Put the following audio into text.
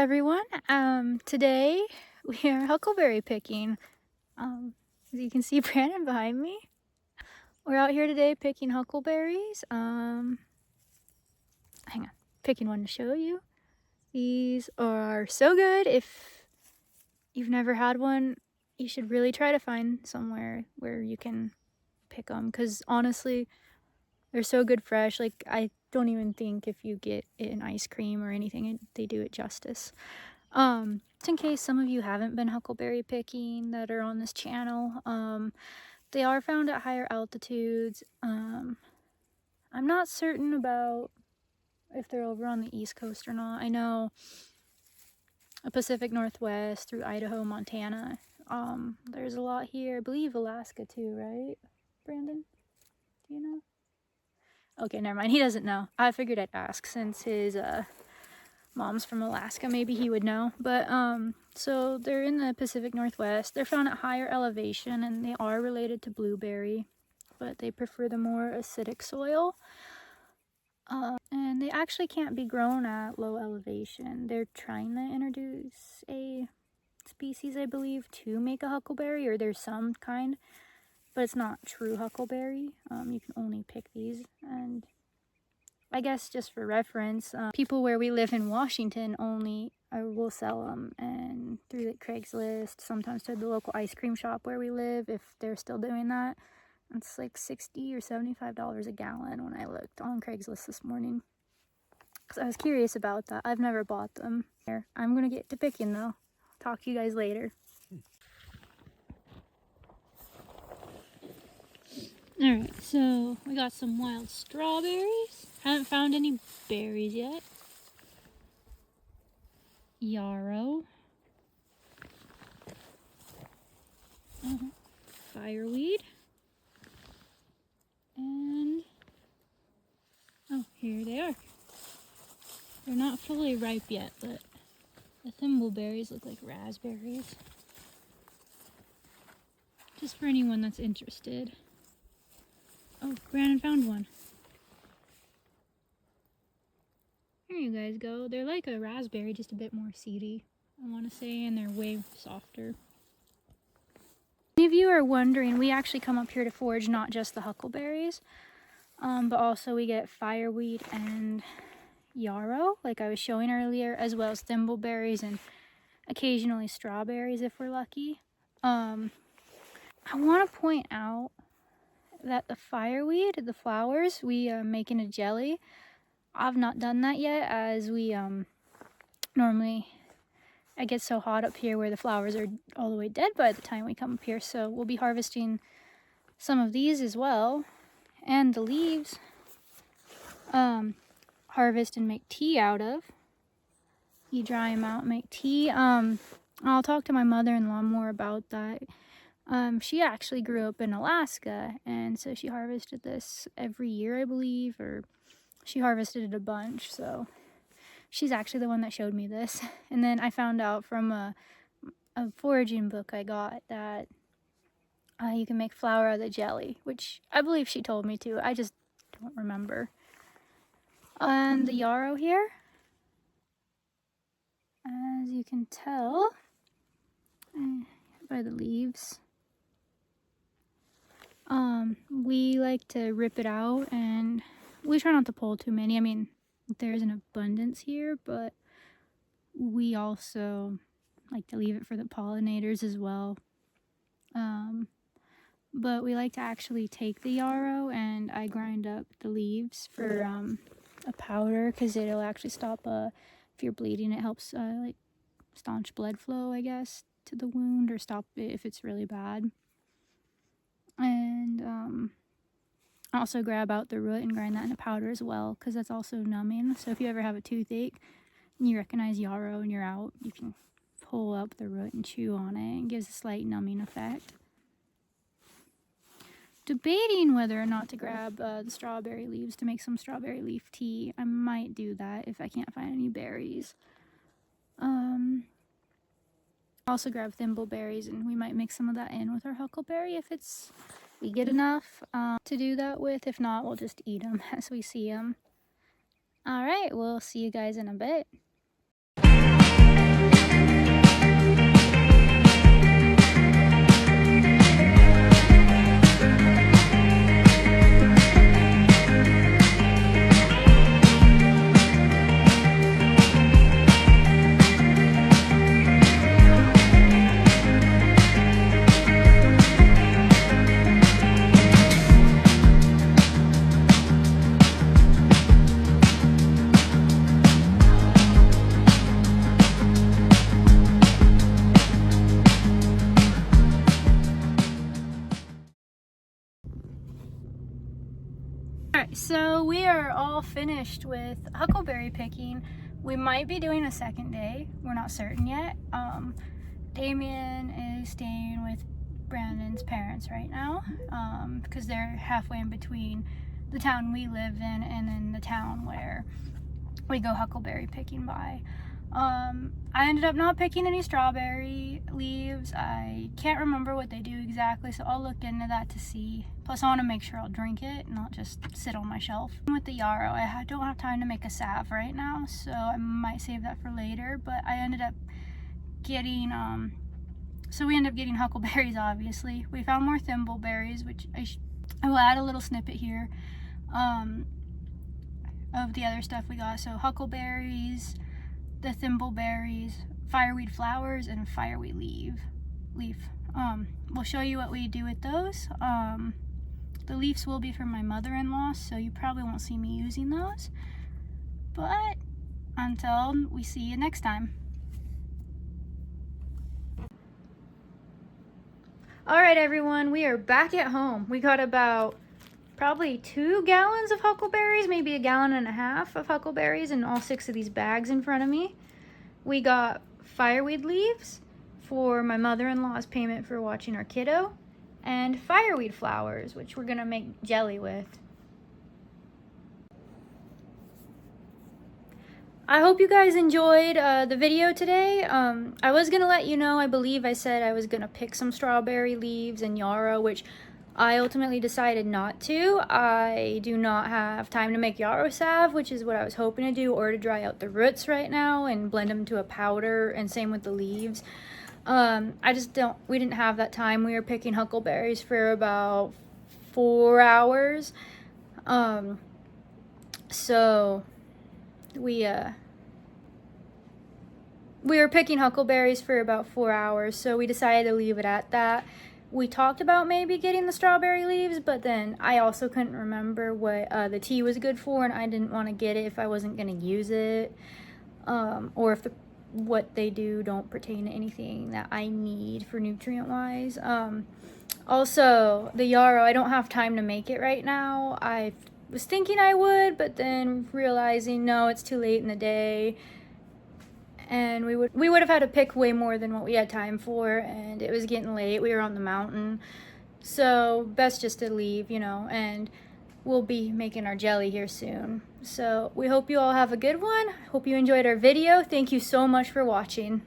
everyone. Today we are huckleberry picking. As you can see Brandon behind me. We're out here today picking huckleberries. Hang on, picking one to show you. These are so good. If you've never had one, you should really try to find somewhere where you can pick them, because honestly, they're so good fresh. Like, I don't even think if you get it in ice cream or anything, they do it justice. Just in case some of you haven't been huckleberry picking that are on this channel, they are found at higher altitudes. I'm not certain about if they're over on the East Coast or not. I know the Pacific Northwest through Idaho, Montana. There's a lot here. I believe Alaska too, right, Brandon? Do you know? Okay, never mind. He doesn't know. I figured I'd ask since his mom's from Alaska. Maybe he would know. But so they're in the Pacific Northwest. They're found at higher elevation, and they are related to blueberry, but they prefer the more acidic soil. And they actually can't be grown at low elevation. They're trying to introduce a species, I believe, to make a huckleberry, or there's some kind, but it's not true huckleberry. You can only pick these. And I guess just for reference, people where we live in Washington only will sell them, and through the Craigslist, sometimes to the local ice cream shop where we live, if they're still doing that. It's like $60 or $75 a gallon when I looked on Craigslist this morning. Because I was curious about that. I've never bought them. Here, I'm going to get to picking though. Talk to you guys later. Alright, so we got some wild strawberries. Haven't found any berries yet. Yarrow. Fireweed. And oh, here they are. They're not fully ripe yet, but the thimbleberries look like raspberries. Just for anyone that's interested. Oh, Brandon found one. Here you guys go. They're like a raspberry, just a bit more seedy, I want to say, and they're way softer. Many of you are wondering, we actually come up here to forage not just the huckleberries, but also we get fireweed and yarrow, like I was showing earlier, as well as thimbleberries and occasionally strawberries if we're lucky. I want to point out that the fireweed, the flowers, we make in a jelly. I've not done that yet, as we normally, it gets so hot up here where the flowers are all the way dead by the time we come up here, so we'll be harvesting some of these as well. And the leaves, harvest and make tea out of. You dry them out, make tea. I'll talk to my mother-in-law more about that. She actually grew up in Alaska, and so she harvested this every year, I believe, or she harvested it a bunch, so she's actually the one that showed me this. And then I found out from a foraging book I got that you can make flour out of the jelly, which I believe she told me to. I just don't remember. And the yarrow here, as you can tell by the leaves, we like to rip it out, and we try not to pull too many. I mean, there's an abundance here, but we also like to leave it for the pollinators as well. But we like to actually take the yarrow, and I grind up the leaves for a powder, because it'll actually stop if you're bleeding. It helps like staunch blood flow, I guess, to the wound, or stop it if it's really bad. And also grab out the root and grind that into powder as well, because that's also numbing. So if you ever have a toothache and you recognize yarrow and you're out, you can pull up the root and chew on it. It gives a slight numbing effect. Debating whether or not to grab the strawberry leaves to make some strawberry leaf tea. I might do that if I can't find any berries. Also grab thimbleberries, and we might mix some of that in with our huckleberry if we get enough to do that with. If not, we'll just eat them as we see them. Alright, we'll see you guys in a bit. So we are all finished with huckleberry picking. We might be doing a second day. We're not certain yet. Damien is staying with Brandon's parents right now because they're halfway in between the town we live in and then the town where we go huckleberry picking by. I ended up not picking any strawberry leaves. I can't remember what they do exactly, so I'll look into that to see. Plus, I want to make sure I'll drink it, not just sit on my shelf. With the yarrow, I don't have time to make a salve right now, so I might save that for later, but I ended up getting, so we ended up getting huckleberries, obviously. We found more thimbleberries, which I will add a little snippet here of the other stuff we got. So huckleberries, the thimbleberries, fireweed flowers, and fireweed leaf. We'll show you what we do with those. The leaves will be from my mother-in-law, so you probably won't see me using those. But until we see you next time. Alright everyone, we are back at home. We got about probably 2 gallons of huckleberries, maybe 1.5 gallons of huckleberries in all 6 of these bags in front of me. We got fireweed leaves for my mother-in-law's payment for watching our kiddo, and fireweed flowers, which we're gonna make jelly with. I hope you guys enjoyed the video today. I was gonna let you know, I believe I said I was gonna pick some strawberry leaves and yarrow, which I ultimately decided not to. I do not have time to make yarrow salve, which is what I was hoping to do, or to dry out the roots right now and blend them to a powder, and same with the leaves. We didn't have that time. We were picking huckleberries for about 4 hours. So we were picking huckleberries for about 4 hours, so we decided to leave it at that. We talked about maybe getting the strawberry leaves, but then I also couldn't remember what the tea was good for, and I didn't want to get it if I wasn't going to use it, or if what they do don't pertain to anything that I need for nutrient-wise. Also, the yarrow, I don't have time to make it right now. I was thinking I would, but then realizing, no, it's too late in the day. And we would have had to pick way more than what we had time for, and it was getting late. We were on the mountain, so best just to leave, you know, and we'll be making our jelly here soon. So we hope you all have a good one. Hope you enjoyed our video. Thank you so much for watching.